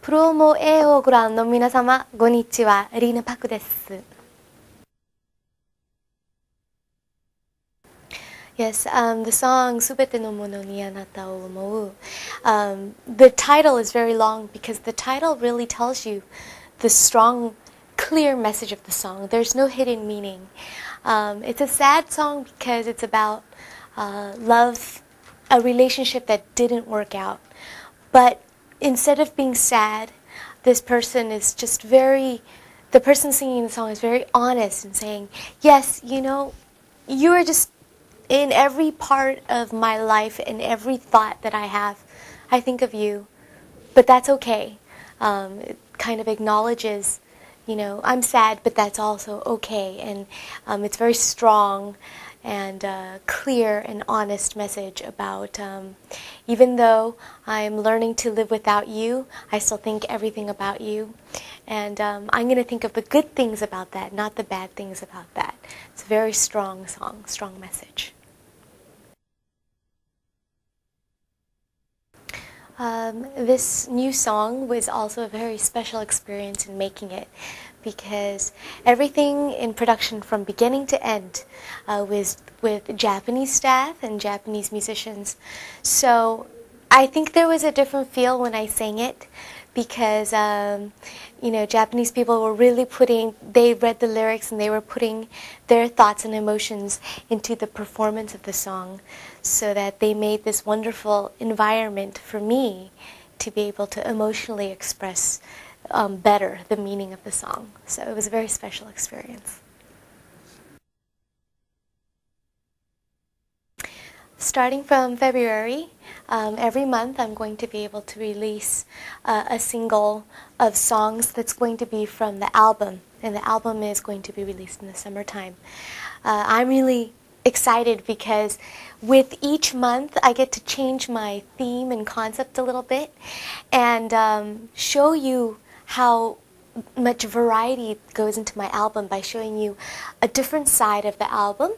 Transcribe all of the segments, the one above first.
プロモ映をご覧の皆様、こんにちは。Lena Park です。Yes, the song すべてのものにあなたを思う. The title is very long because the title really tells you the strong, clear message of the song. There's no hidden meaning. It's a sad song because it's about love, a relationship that didn't work out. But instead of being sad, this person is just the person singing the song is very honest and saying, yes, you know, you are just in every part of my life, in every thought that I have, I think of you, but that's okay. It kind of acknowledges, you know, I'm sad, but that's also okay. And it's very strong and clear and honest message about even though I'm learning to live without you, I still think everything about you. And I'm going to think of the good things about that, not the bad things about that. It's a very strong song, strong message. This new song was also a very special experience in making it because everything in production from beginning to end was with Japanese staff and Japanese musicians. So I think there was a different feel when I sang it because, you know, Japanese people were really they read the lyrics and they were putting their thoughts and emotions into the performance of the song so that they made this wonderful environment for me to be able to emotionally express better the meaning of the song. So it was a very special experience. Starting from February, every month I'm going to be able to release a single of songs that's going to be from the album, and the album is going to be released in the summertime. I'm really excited because with each month I get to change my theme and concept a little bit and show you how much variety goes into my album by showing you a different side of the album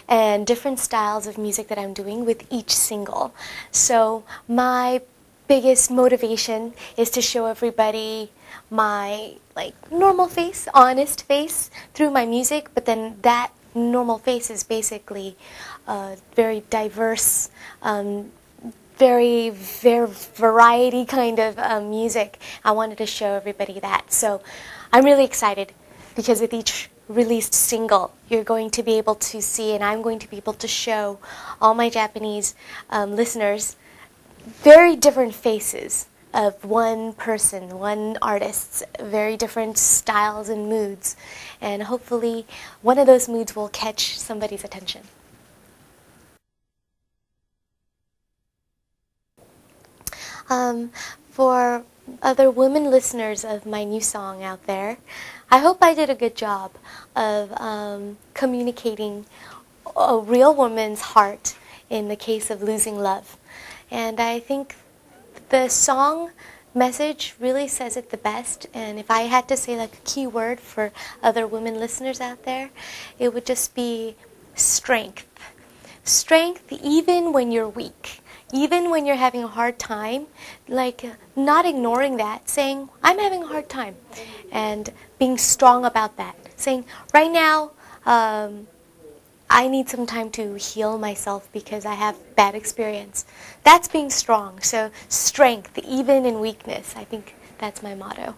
and different styles of music that I'm doing with each single. So my biggest motivation is to show everybody my normal face, honest face through my music, but then that normal face is basically very diverse, very variety kind of music. I wanted to show everybody that. So I'm really excited because with each released single, you're going to be able to see, and I'm going to be able to show all my Japanese listeners very different faces of one person, one artist's very different styles and moods. And hopefully one of those moods will catch somebody's attention. For other women listeners of my new song out there, I hope I did a good job of communicating a real woman's heart in the case of losing love. And I think the song message really says it the best. And if I had to say a key word for other women listeners out there, it would just be strength. Strength even when you're weak. Even when you're having a hard time, not ignoring that, saying, I'm having a hard time, and being strong about that. Saying, right now, I need some time to heal myself because I have bad experience. That's being strong. So strength, even in weakness. I think that's my motto.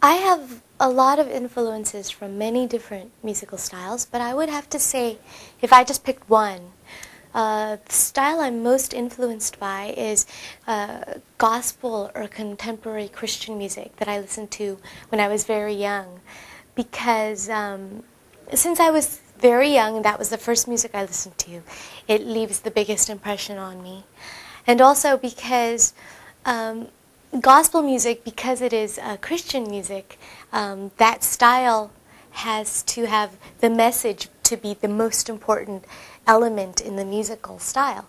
I have a lot of influences from many different musical styles, but I would have to say, if I just picked one, the style I'm most influenced by is gospel or contemporary Christian music that I listened to when I was very young. Because since I was very young, that was the first music I listened to, it leaves the biggest impression on me. And also because gospel music, because it is Christian music, that style has to have the message to be the most important element in the musical style,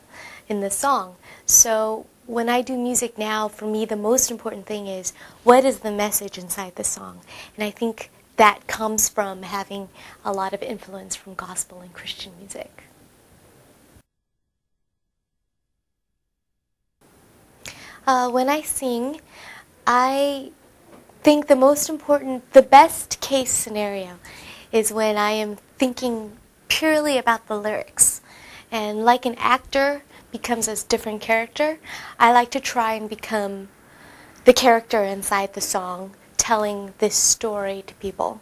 in the song. So when I do music now, for me the most important thing is what is the message inside the song. And I think that comes from having a lot of influence from gospel and Christian music. When I sing, I think the best case scenario is when I am thinking purely about the lyrics. And like an actor becomes a different character, I like to try and become the character inside the song, telling this story to people.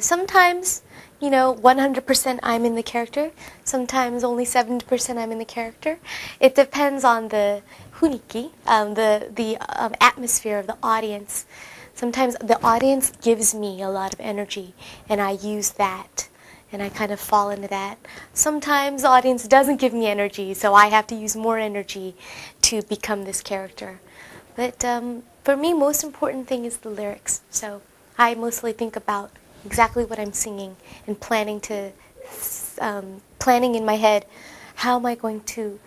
Sometimes, 100% I'm in the character. Sometimes only 70% I'm in the character. It depends on the huniki, the atmosphere of the audience. Sometimes the audience gives me a lot of energy, and I use that, and I kind of fall into that. Sometimes the audience doesn't give me energy, so I have to use more energy to become this character. But for me, most important thing is the lyrics. So I mostly think about exactly what I'm singing and planning in my head, how am I going to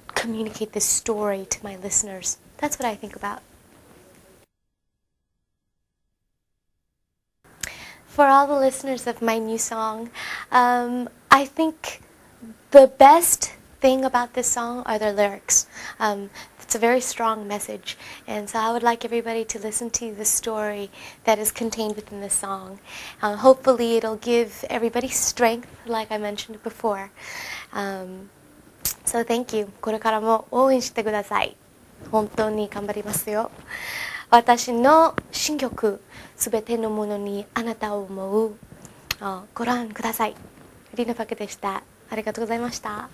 communicate this story to my listeners? That's what I think about. For all the listeners of my new song, I think the best thing about this song are the lyrics. It's a very strong message, and so I would like everybody to listen to the story that is contained within the song. Hopefully it'll give everybody strength, like I mentioned before. So thank you. これからも応援してください。本当に頑張りますよ。私の新曲、すべてのものにあなたを思う。ご覧ください。リナパクでした。ありがとうございました。